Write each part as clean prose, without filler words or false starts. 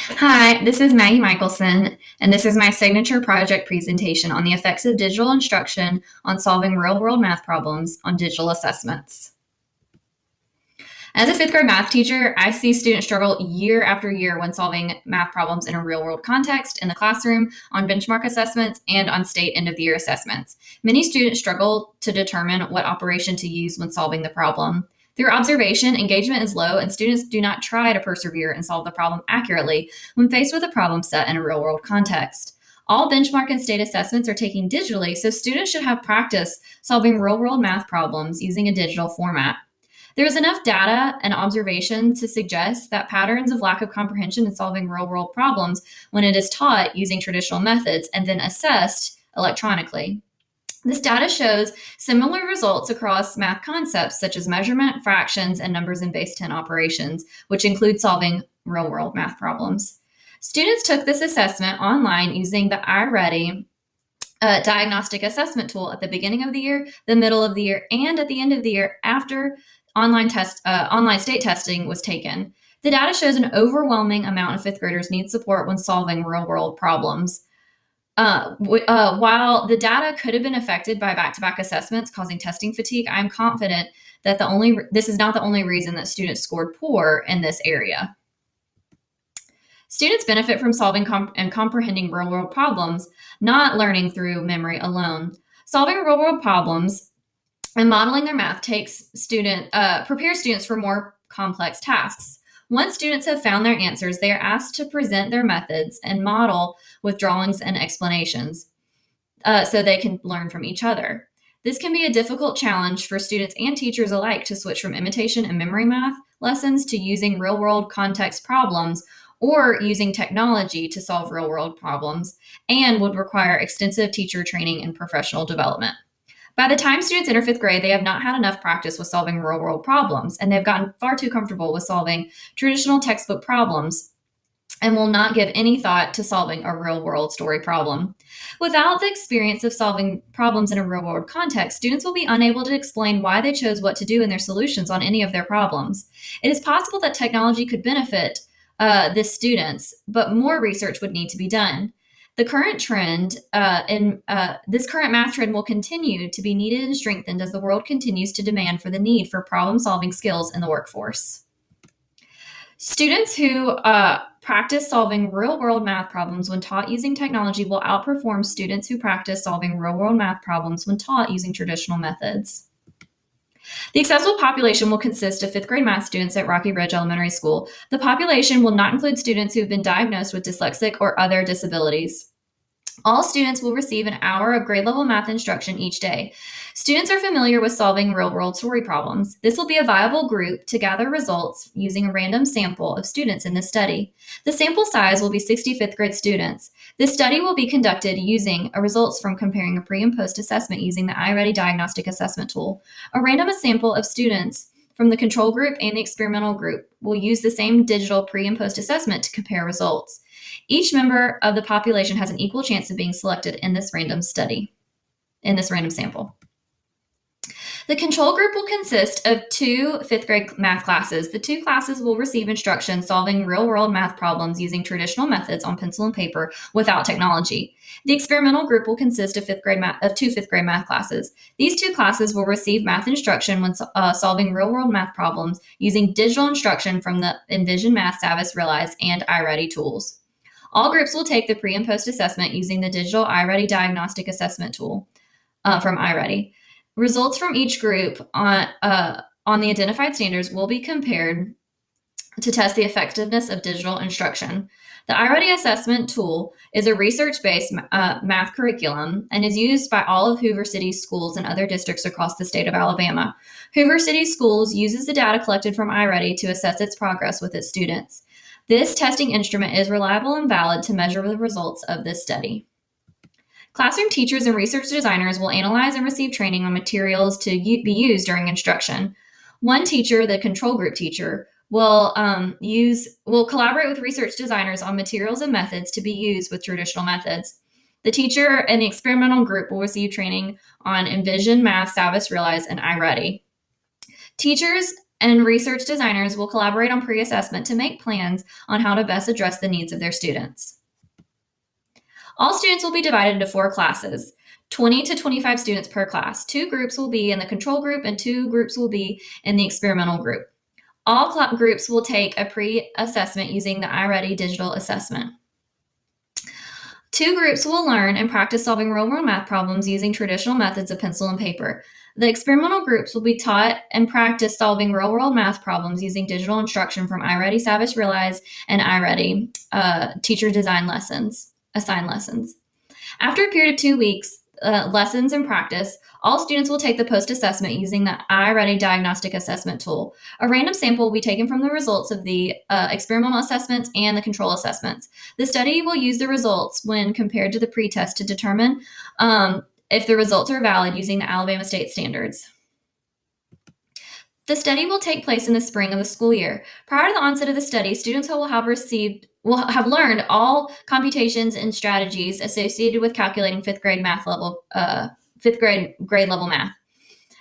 Hi, this is Maggie Michelson, and this is my signature project presentation on the effects of digital instruction on solving real-world math problems on digital assessments. As a fifth grade math teacher, I see students struggle year after year when solving math problems in a real-world context, in the classroom, on benchmark assessments, and on state end-of-the-year assessments. Many students struggle to determine what operation to use when solving the problem. Through observation, engagement is low, and students do not try to persevere and solve the problem accurately when faced with a problem set in a real world context. All benchmark and state assessments are taken digitally, so students should have practice solving real world math problems using a digital format. There is enough data and observation to suggest that patterns of lack of comprehension in solving real world problems when it is taught using traditional methods and then assessed electronically. This data shows similar results across math concepts such as measurement, fractions, and numbers in base 10 operations, which include solving real world math problems. Students took this assessment online using the iReady diagnostic assessment tool at the beginning of the year, the middle of the year, and at the end of the year after online state testing was taken. The data shows an overwhelming amount of fifth graders need support when solving real world problems. While the data could have been affected by back-to-back assessments causing testing fatigue, I'm confident that this is not the only reason that students scored poor in this area. Students benefit from solving and comprehending real-world problems, not learning through memory alone. Solving real-world problems and modeling their math prepares students for more complex tasks. Once students have found their answers, they are asked to present their methods and model with drawings and explanations so they can learn from each other. This can be a difficult challenge for students and teachers alike to switch from imitation and memory math lessons to using real-world context problems or using technology to solve real-world problems, and would require extensive teacher training and professional development. By the time students enter fifth grade, they have not had enough practice with solving real world problems, and they've gotten far too comfortable with solving traditional textbook problems and will not give any thought to solving a real world story problem. Without the experience of solving problems in a real world context, students will be unable to explain why they chose what to do in their solutions on any of their problems. It is possible that technology could benefit the students, but more research would need to be done. The current trend this current math trend will continue to be needed and strengthened as the world continues to demand for the need for problem-solving skills in the workforce. Students who practice solving real-world math problems when taught using technology will outperform students who practice solving real-world math problems when taught using traditional methods. The accessible population will consist of fifth grade math students at Rocky Ridge Elementary School. The population will not include students who have been diagnosed with dyslexic or other disabilities. All students will receive an hour of grade level math instruction each day. Students are familiar with solving real world story problems. This will be a viable group to gather results using a random sample of students in this study. The sample size will be 60 fifth grade students. This study will be conducted using results from comparing a pre and post assessment using the iReady diagnostic assessment tool. A random sample of students from the control group and the experimental group will use the same digital pre and post assessment to compare results. Each member of the population has an equal chance of being selected in this random sample. The control group will consist of 2 fifth grade math classes. The 2 classes will receive instruction solving real-world math problems using traditional methods on pencil and paper without technology. The experimental group will consist of 2 fifth grade math classes. These 2 classes will receive math instruction when solving real-world math problems using digital instruction from the Envision Math, Savvis, Realize, and iReady tools. All groups will take the pre and post assessment using the digital iReady diagnostic assessment tool from iReady. Results from each group on the identified standards will be compared to test the effectiveness of digital instruction. The iReady assessment tool is a research-based math curriculum and is used by all of Hoover City schools and other districts across the state of Alabama. Hoover City Schools uses the data collected from iReady to assess its progress with its students. This testing instrument is reliable and valid to measure the results of this study. Classroom teachers and research designers will analyze and receive training on materials to be used during instruction. One teacher, the control group teacher, will collaborate with research designers on materials and methods to be used with traditional methods. The teacher and the experimental group will receive training on Envision, Math, Savvis, Realize, and iReady. Teachers and research designers will collaborate on pre-assessment to make plans on how to best address the needs of their students. All students will be divided into 4 classes, 20 to 25 students per class. 2 groups will be in the control group and 2 groups will be in the experimental group. All groups will take a pre-assessment using the iReady digital assessment. 2 groups will learn and practice solving real-world math problems using traditional methods of pencil and paper. The experimental groups will be taught and practice solving real-world math problems using digital instruction from iReady Savvis Realize and iReady teacher design lessons, assigned lessons. After a period of 2 weeks, lessons and practice, all students will take the post-assessment using the iReady diagnostic assessment tool. A random sample will be taken from the results of the experimental assessments and the control assessments. The study will use the results when compared to the pretest to determine if the results are valid using the Alabama state standards. The study will take place in the spring of the school year. Prior to the onset of the study, students will have learned all computations and strategies associated with calculating fifth grade grade level math.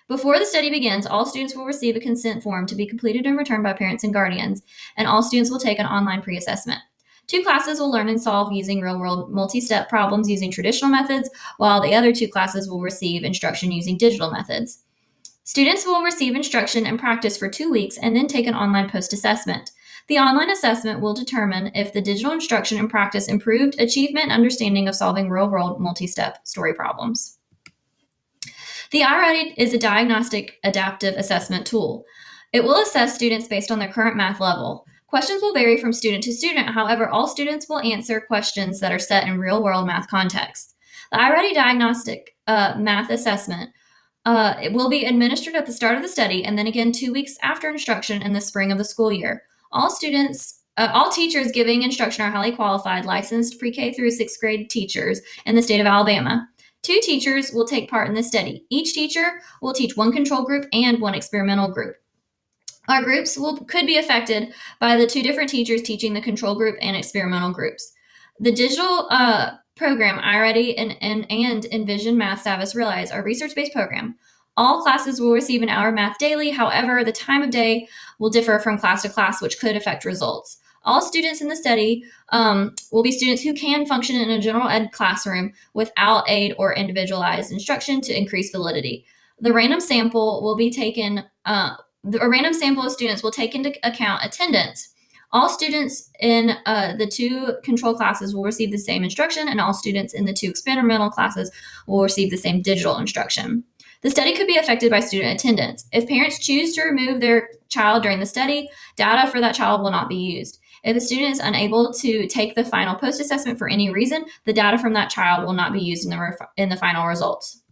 Before the study begins, all students will receive a consent form to be completed and returned by parents and guardians, and all students will take an online pre-assessment. 2 classes will learn and solve using real-world multi-step problems using traditional methods, while the other 2 classes will receive instruction using digital methods. Students will receive instruction and practice for 2 weeks and then take an online post-assessment. The online assessment will determine if the digital instruction and practice improved achievement and understanding of solving real-world multi-step story problems. The iReady is a diagnostic adaptive assessment tool. It will assess students based on their current math level. Questions will vary from student to student. However, all students will answer questions that are set in real-world math contexts. The iReady diagnostic math assessment it will be administered at the start of the study and then again 2 weeks after instruction in the spring of the school year. All teachers giving instruction are highly qualified, licensed pre-K through 6th grade teachers in the state of Alabama. 2 teachers will take part in this study. Each teacher will teach 1 control group and 1 experimental group. Our groups could be affected by the 2 different teachers teaching the control group and experimental groups. The digital program, iReady and Envision Math Savvis Realize, are a research-based program. All classes will receive an hour of math daily. However, the time of day will differ from class to class, which could affect results. All students in the study will be students who can function in a general ed classroom without aid or individualized instruction to increase validity. The random sample will be taken. A random sample of students will take into account attendance. All students in the 2 control classes will receive the same instruction, and all students in the 2 experimental classes will receive the same digital instruction. The study could be affected by student attendance. If parents choose to remove their child during the study, data for that child will not be used. If a student is unable to take the final post-assessment for any reason, the data from that child will not be used in the final results.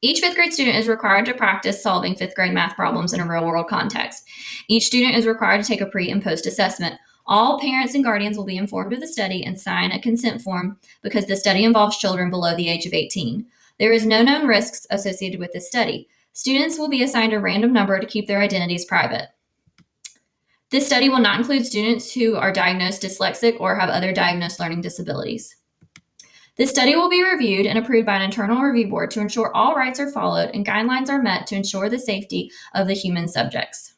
Each 5th grade student is required to practice solving 5th grade math problems in a real-world context. Each student is required to take a pre- and post-assessment. All parents and guardians will be informed of the study and sign a consent form because the study involves children below the age of 18. There is no known risks associated with this study. Students will be assigned a random number to keep their identities private. This study will not include students who are diagnosed dyslexic or have other diagnosed learning disabilities. This study will be reviewed and approved by an internal review board to ensure all rights are followed and guidelines are met to ensure the safety of the human subjects.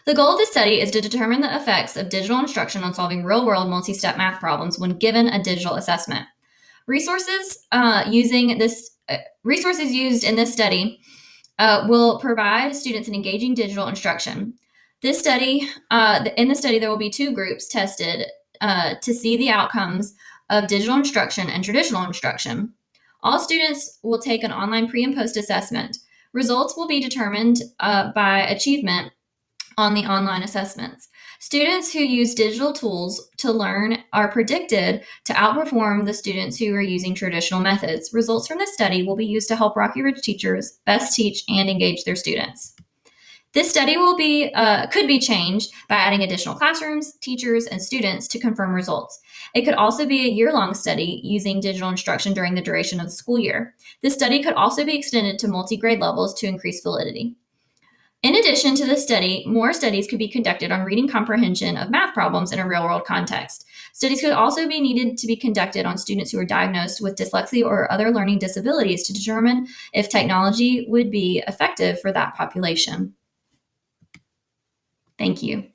The goal of this study is to determine the effects of digital instruction on solving real-world multi-step math problems when given a digital assessment. Resources used in this study will provide students an engaging digital instruction. In the study, there will be 2 groups tested to see the outcomes of digital instruction and traditional instruction. All students will take an online pre- and post-assessment. Results will be determined by achievement on the online assessments. Students who use digital tools to learn are predicted to outperform the students who are using traditional methods. Results from this study will be used to help Rocky Ridge teachers best teach and engage their students. This study could be changed by adding additional classrooms, teachers, and students to confirm results. It could also be a year-long study using digital instruction during the duration of the school year. This study could also be extended to multi-grade levels to increase validity. In addition to this study, more studies could be conducted on reading comprehension of math problems in a real-world context. Studies could also be needed to be conducted on students who are diagnosed with dyslexia or other learning disabilities to determine if technology would be effective for that population. Thank you.